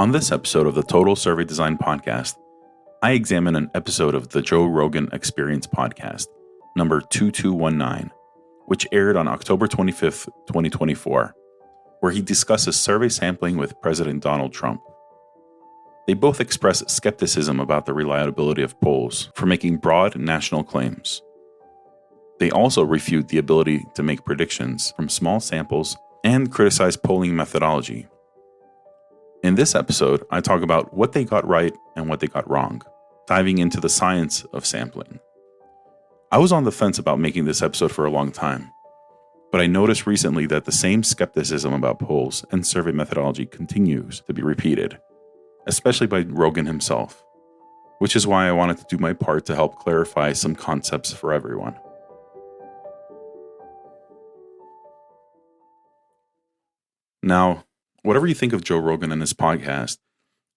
On this episode of the Total Survey Design Podcast, I examine an episode of the Joe Rogan Experience podcast, number 2219, which aired on October 25th, 2024, where he discusses survey sampling with President Donald Trump. They both express skepticism about the reliability of polls for making broad national claims. They also refute the ability to make predictions from small samples and criticize polling methodology. In this episode, I talk about what they got right and what they got wrong, diving into the science of sampling. I was on the fence about making this episode for a long time, but I noticed recently that the same skepticism about polls and survey methodology continues to be repeated, especially by Rogan himself, which is why I wanted to do my part to help clarify some concepts for everyone. Now, whatever you think of Joe Rogan and his podcast,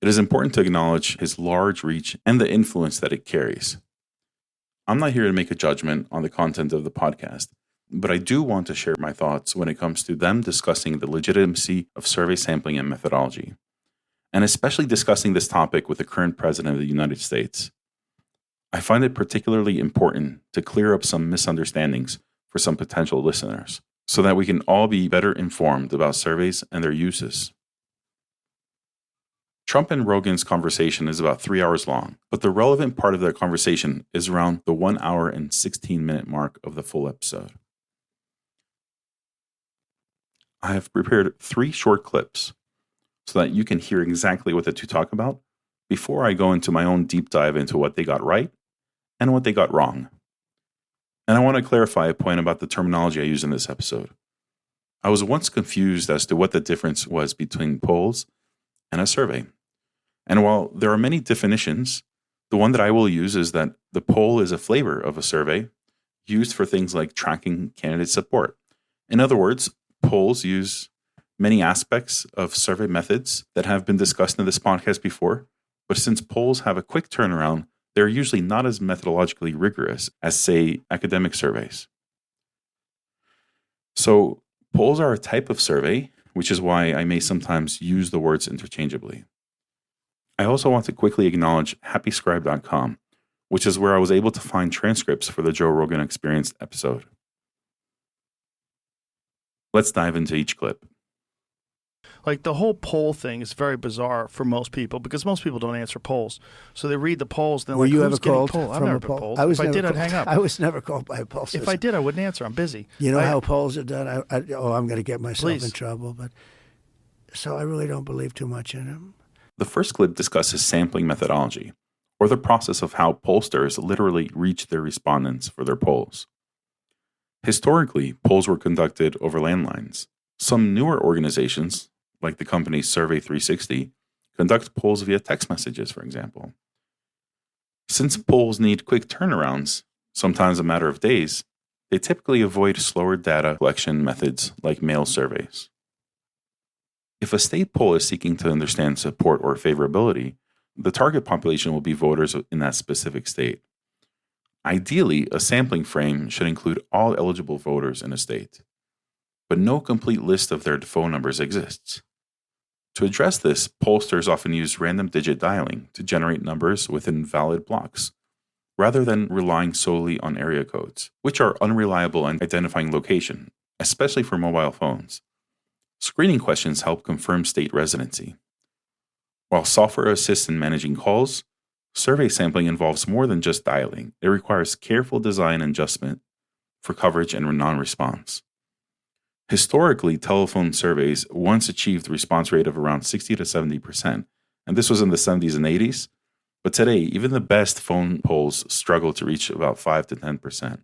it is important to acknowledge his large reach and the influence that it carries. I'm not here to make a judgment on the content of the podcast, but I do want to share my thoughts when it comes to them discussing the legitimacy of survey sampling and methodology, and especially discussing this topic with the current president of the United States. I find it particularly important to clear up some misunderstandings for some potential listeners, so that we can all be better informed about surveys and their uses. Trump and Rogan's conversation is about 3 hours long, but the relevant part of their conversation is around the 1 hour and 16-minute mark of the full episode. I have prepared 3 short clips so that you can hear exactly what the two talk about before I go into my own deep dive into what they got right and what they got wrong. And I want to clarify a point about the terminology I use in this episode. I was once confused as to what the difference was between polls and a survey. And while there are many definitions, the one that I will use is that the poll is a flavor of a survey used for things like tracking candidate support. In other words, polls use many aspects of survey methods that have been discussed in this podcast before, but since polls have a quick turnaround, they're usually not as methodologically rigorous as, say, academic surveys. So, polls are a type of survey, which is why I may sometimes use the words interchangeably. I also want to quickly acknowledge happyscribe.com, which is where I was able to find transcripts for the Joe Rogan Experience episode. Let's dive into each clip. Like the whole poll thing is very bizarre for most people because most people don't answer polls. So they read the polls. And they're Were like, you who's ever getting called polled? I've from never a been poll? polled. I was If I never did, I'd called. hang up. I was never called by a poll system. If I did, I wouldn't answer. I'm busy. You know how polls are done? I'm going to get myself Please. in trouble. But so I really don't believe too much in them. The first clip discusses sampling methodology, or the process of how pollsters literally reach their respondents for their polls. Historically, polls were conducted over landlines. Some newer organizations, like the company Survey 360, conduct polls via text messages, for example. Since polls need quick turnarounds, sometimes a matter of days, they typically avoid slower data collection methods like mail surveys. If a state poll is seeking to understand support or favorability, the target population will be voters in that specific state. Ideally, a sampling frame should include all eligible voters in a state, but no complete list of their phone numbers exists. To address this, pollsters often use random digit dialing to generate numbers within valid blocks, rather than relying solely on area codes, which are unreliable in identifying location, especially for mobile phones. Screening questions help confirm state residency. While software assists in managing calls, survey sampling involves more than just dialing. It requires careful design and adjustment for coverage and non-response. Historically, telephone surveys once achieved a response rate of around 60 to 70%, and this was in the 70s and 80s. But today, even the best phone polls struggle to reach about 5 to 10%.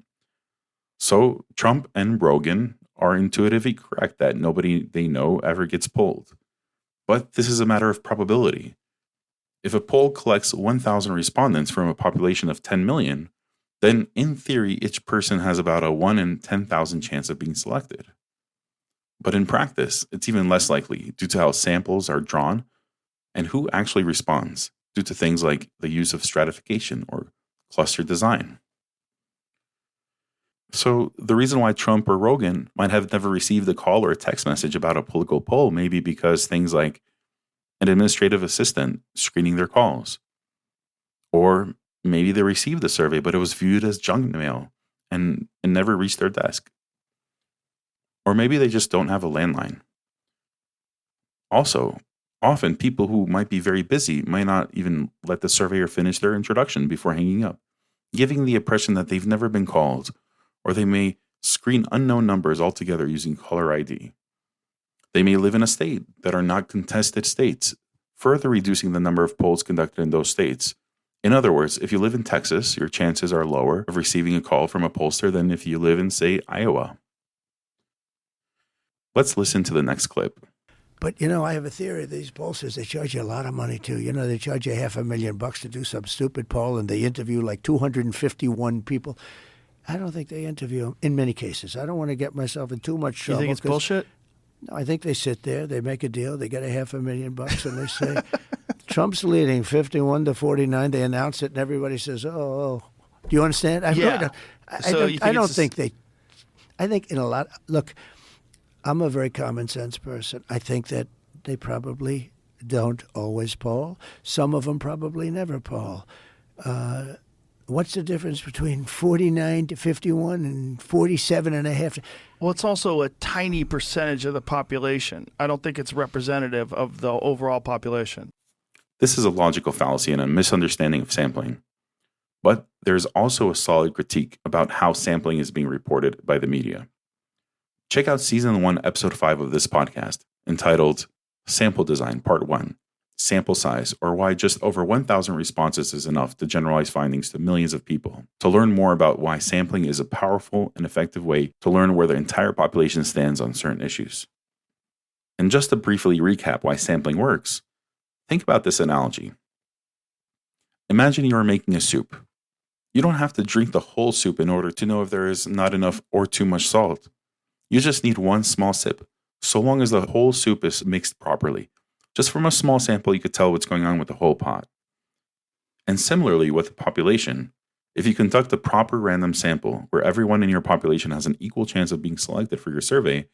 So, Trump and Rogan are intuitively correct that nobody they know ever gets polled. But this is a matter of probability. If a poll collects 1,000 respondents from a population of 10 million, then in theory, each person has about a 1 in 10,000 chance of being selected. But in practice, it's even less likely due to how samples are drawn and who actually responds due to things like the use of stratification or cluster design. So the reason why Trump or Rogan might have never received a call or a text message about a political poll may be because things like an administrative assistant screening their calls. Or maybe they received the survey, but it was viewed as junk mail and never reached their desk. Or maybe they just don't have a landline. Also, often people who might be very busy might not even let the surveyor finish their introduction before hanging up, giving the impression that they've never been called, or they may screen unknown numbers altogether using caller ID. They may live in a state that are not contested states, further reducing the number of polls conducted in those states. In other words, if you live in Texas, your chances are lower of receiving a call from a pollster than if you live in, say, Iowa. Let's listen to the next clip. But, I have a theory. These pollsters, they charge you a lot of money, too. They charge you $500,000 to do some stupid poll, and they interview like 251 people. I don't think they interview them in many cases. I don't want to get myself in too much trouble. You think it's bullshit? No, I think they sit there, they make a deal, they get $500,000, and they say, Trump's leading 51-49. They announce it, and everybody says, oh. Do you understand? I don't think they. I think in a lot. Look, I'm a very common sense person. I think that they probably don't always poll. Some of them probably never poll. What's the difference between 49-51 and 47.5? Well, it's also a tiny percentage of the population. I don't think it's representative of the overall population. This is a logical fallacy and a misunderstanding of sampling. But there's also a solid critique about how sampling is being reported by the media. Check out Season 1, Episode 5 of this podcast, entitled Sample Design, Part 1, Sample Size, or Why Just Over 1,000 Responses is Enough to Generalize Findings to Millions of People, to learn more about why sampling is a powerful and effective way to learn where the entire population stands on certain issues. And just to briefly recap why sampling works, think about this analogy. Imagine you are making a soup. You don't have to drink the whole soup in order to know if there is not enough or too much salt. You just need one small sip, so long as the whole soup is mixed properly. Just from a small sample, you could tell what's going on with the whole pot. And similarly with the population, if you conduct a proper random sample where everyone in your population has an equal chance of being selected for your survey,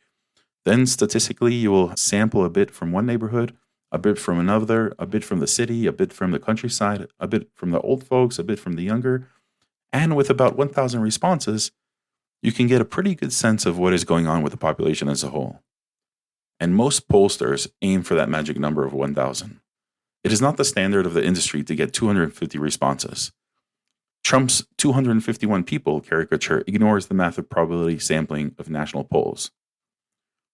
then statistically you will sample a bit from one neighborhood, a bit from another, a bit from the city, a bit from the countryside, a bit from the old folks, a bit from the younger, and with about 1,000 responses, you can get a pretty good sense of what is going on with the population as a whole. And most pollsters aim for that magic number of 1,000. It is not the standard of the industry to get 250 responses. Trump's 251 people caricature ignores the math of probability sampling of national polls.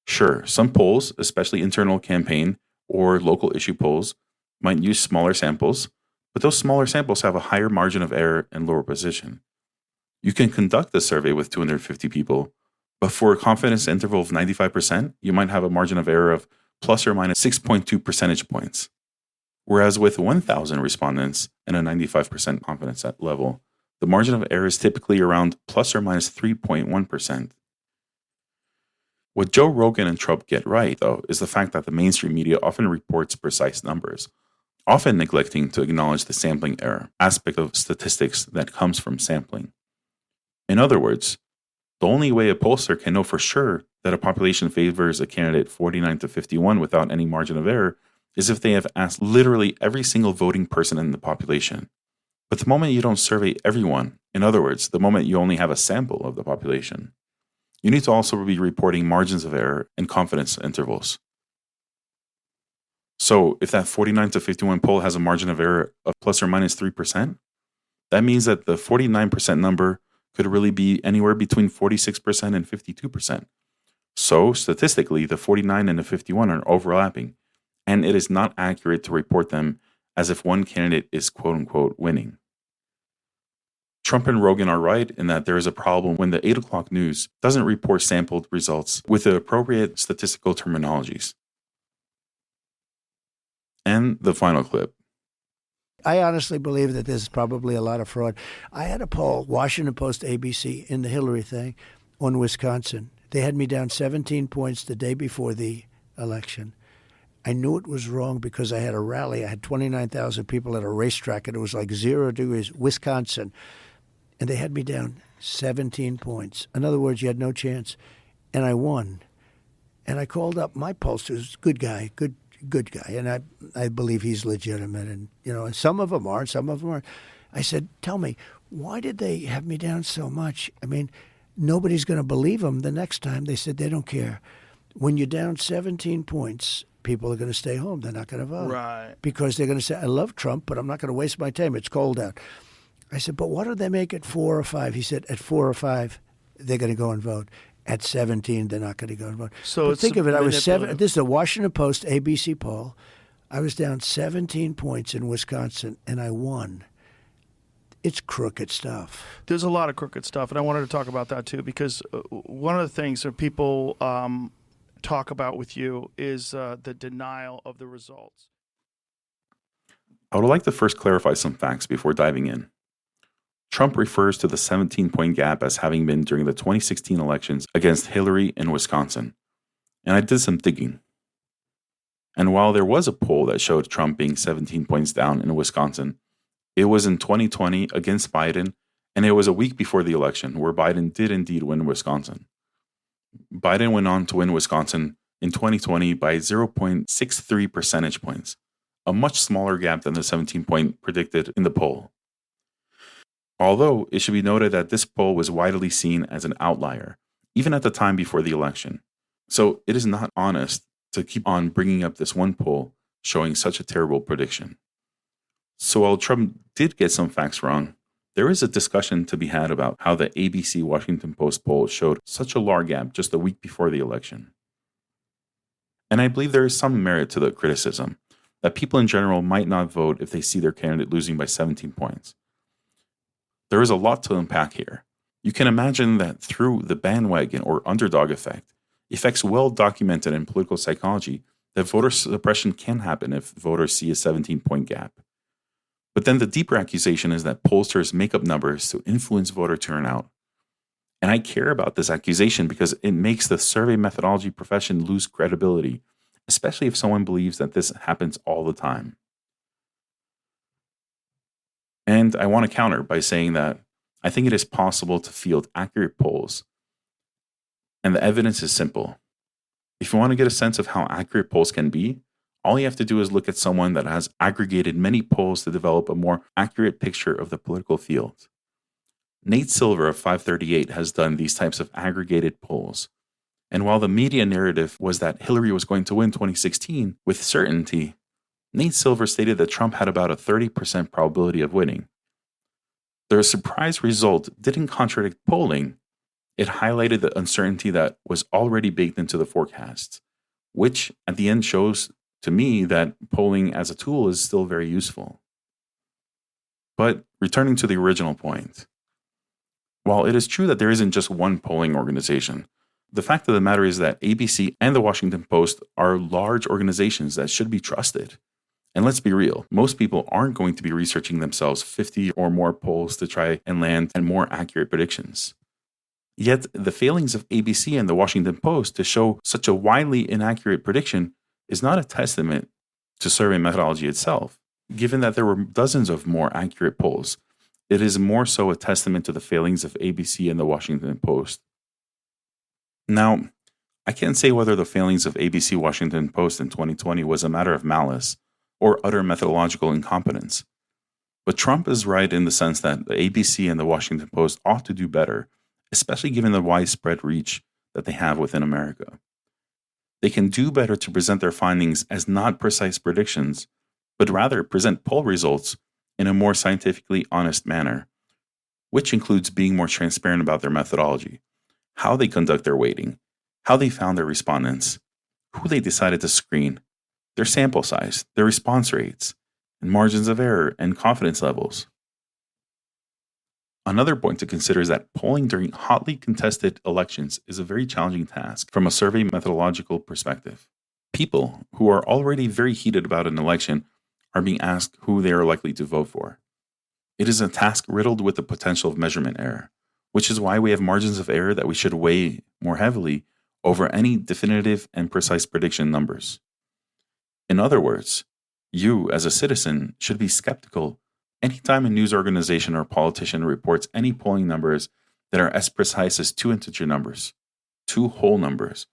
Sure, some polls, especially internal campaign or local issue polls, might use smaller samples, but those smaller samples have a higher margin of error and lower precision. You can conduct a survey with 250 people, but for a confidence interval of 95%, you might have a margin of error of plus or minus 6.2 percentage points. Whereas with 1,000 respondents and a 95% confidence level, the margin of error is typically around plus or minus 3.1%. What Joe Rogan and Trump get right, though, is the fact that the mainstream media often reports precise numbers, often neglecting to acknowledge the sampling error aspect of statistics that comes from sampling. In other words, the only way a pollster can know for sure that a population favors a candidate 49-51 without any margin of error is if they have asked literally every single voting person in the population. But the moment you don't survey everyone, in other words, the moment you only have a sample of the population, you need to also be reporting margins of error and confidence intervals. So if that 49-51 poll has a margin of error of plus or minus 3%, that means that the 49% number could really be anywhere between 46% and 52%. So statistically, the 49 and the 51 are overlapping, and it is not accurate to report them as if one candidate is quote-unquote winning. Trump and Rogan are right in that there is a problem when the 8 o'clock news doesn't report sampled results with the appropriate statistical terminologies. And the final clip. I honestly believe that there's probably a lot of fraud. I had a poll, Washington Post, ABC, in the Hillary thing on Wisconsin. They had me down 17 points the day before the election. I knew it was wrong because I had a rally. I had 29,000 people at a racetrack, and it was like 0 degrees, Wisconsin. And they had me down 17 points. In other words, you had no chance. And I won. And I called up my pollster, who's a good guy, good good guy, and I believe he's legitimate, and and some of them are, and some of them aren't. I said, tell me, why did they have me down so much? I mean, nobody's going to believe them the next time. They said they don't care. When you're down 17 points, people are going to stay home. They're not going to vote. Right. Because they're going to say, I love Trump, but I'm not going to waste my time. It's cold out. I said, but what do they make at 4 or 5? He said, at 4 or 5, they're going to go and vote. At 17, they're not going to go and vote. So think of it. I was 7. This is the Washington Post ABC poll. I was down 17 points in Wisconsin, and I won. It's crooked stuff. There's a lot of crooked stuff, and I wanted to talk about that too, because one of the things that people talk about with you is the denial of the results. I would like to first clarify some facts before diving in. Trump refers to the 17-point gap as having been during the 2016 elections against Hillary in Wisconsin. And I did some digging. And while there was a poll that showed Trump being 17 points down in Wisconsin, it was in 2020 against Biden, and it was a week before the election where Biden did indeed win Wisconsin. Biden went on to win Wisconsin in 2020 by 0.63 percentage points, a much smaller gap than the 17-point predicted in the poll. Although it should be noted that this poll was widely seen as an outlier, even at the time before the election. So it is not honest to keep on bringing up this one poll showing such a terrible prediction. So while Trump did get some facts wrong, there is a discussion to be had about how the ABC Washington Post poll showed such a large gap just a week before the election. And I believe there is some merit to the criticism that people in general might not vote if they see their candidate losing by 17 points. There is a lot to unpack here. You can imagine that through the bandwagon or underdog effect, effects well documented in political psychology, that voter suppression can happen if voters see a 17-point gap. But then the deeper accusation is that pollsters make up numbers to influence voter turnout. And I care about this accusation because it makes the survey methodology profession lose credibility, especially if someone believes that this happens all the time. And I want to counter by saying that I think it is possible to field accurate polls. And the evidence is simple. If you want to get a sense of how accurate polls can be, all you have to do is look at someone that has aggregated many polls to develop a more accurate picture of the political field. Nate Silver of 538 has done these types of aggregated polls. And while the media narrative was that Hillary was going to win 2016 with certainty, Nate Silver stated that Trump had about a 30% probability of winning. The surprise result didn't contradict polling. It highlighted the uncertainty that was already baked into the forecasts, which at the end shows to me that polling as a tool is still very useful. But returning to the original point, while it is true that there isn't just one polling organization, the fact of the matter is that ABC and the Washington Post are large organizations that should be trusted. And let's be real, most people aren't going to be researching themselves 50 or more polls to try and land on more accurate predictions. Yet the failings of ABC and the Washington Post to show such a widely inaccurate prediction is not a testament to survey methodology itself. Given that there were dozens of more accurate polls, it is more so a testament to the failings of ABC and the Washington Post. Now, I can't say whether the failings of ABC Washington Post in 2020 was a matter of malice or utter methodological incompetence. But Trump is right in the sense that the ABC and the Washington Post ought to do better, especially given the widespread reach that they have within America. They can do better to present their findings as not precise predictions, but rather present poll results in a more scientifically honest manner, which includes being more transparent about their methodology, how they conduct their weighting, how they found their respondents, who they decided to screen, their sample size, their response rates, and margins of error and confidence levels. Another point to consider is that polling during hotly contested elections is a very challenging task from a survey methodological perspective. People who are already very heated about an election are being asked who they are likely to vote for. It is a task riddled with the potential of measurement error, which is why we have margins of error that we should weigh more heavily over any definitive and precise prediction numbers. In other words, you as a citizen should be skeptical anytime a news organization or politician reports any polling numbers that are as precise as 2 integer numbers, 2 whole numbers.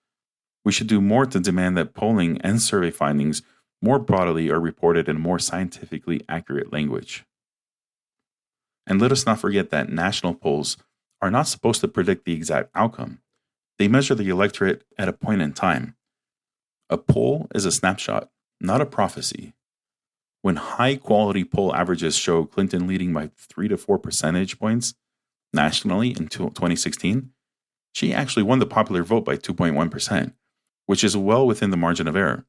We should do more to demand that polling and survey findings more broadly are reported in more scientifically accurate language. And let us not forget that national polls are not supposed to predict the exact outcome. They measure the electorate at a point in time. A poll is a snapshot, not a prophecy. When high-quality poll averages show Clinton leading by 3 to 4 percentage points nationally in 2016, she actually won the popular vote by 2.1%, which is well within the margin of error.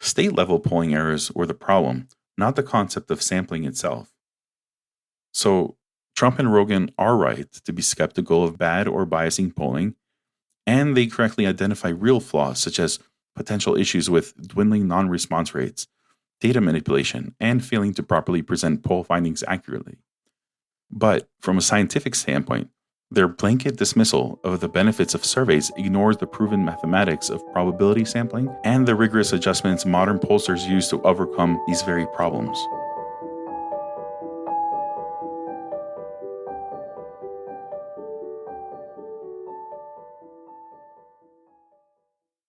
State-level polling errors were the problem, not the concept of sampling itself. So, Trump and Rogan are right to be skeptical of bad or biasing polling, and they correctly identify real flaws such as potential issues with dwindling non-response rates, data manipulation, and failing to properly present poll findings accurately. But from a scientific standpoint, their blanket dismissal of the benefits of surveys ignores the proven mathematics of probability sampling and the rigorous adjustments modern pollsters use to overcome these very problems.